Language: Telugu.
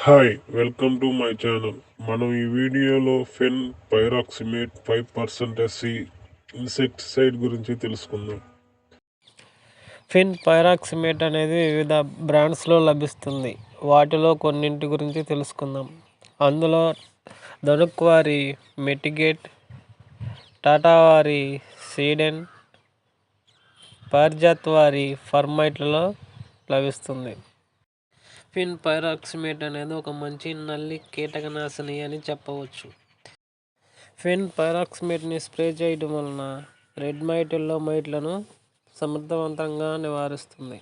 Hi welcome to my channel. మనం ఈ వీడియోలో ఫెన్ పైరాక్సిమేట్ 5% ఎస్సి ఇన్సెక్టిసైడ్ గురించి తెలుసుకుందాం. ఫిన్ పైరాక్సిమేట్ అనేది వివిధ బ్రాండ్స్లో లభిస్తుంది. వాటిలో కొన్నింటి గురించి తెలుసుకుందాం. అందులో ధనుక్ వారి మెటిగేట్, టాటా వారి సీడెన్, పారిజాత్ వారి ఫర్మైట్లలో లభిస్తుంది. ఫిన్ పైరాక్సిమేట్ అనేది ఒక మంచి నల్లి కీటకనాశిని అని చెప్పవచ్చు. ఫిన్ పైరాక్సిమేట్ని స్ప్రే చేయడం వలన రెడ్ మైట్, ఎల్లో మైట్లను సమర్థవంతంగా నివారిస్తుంది.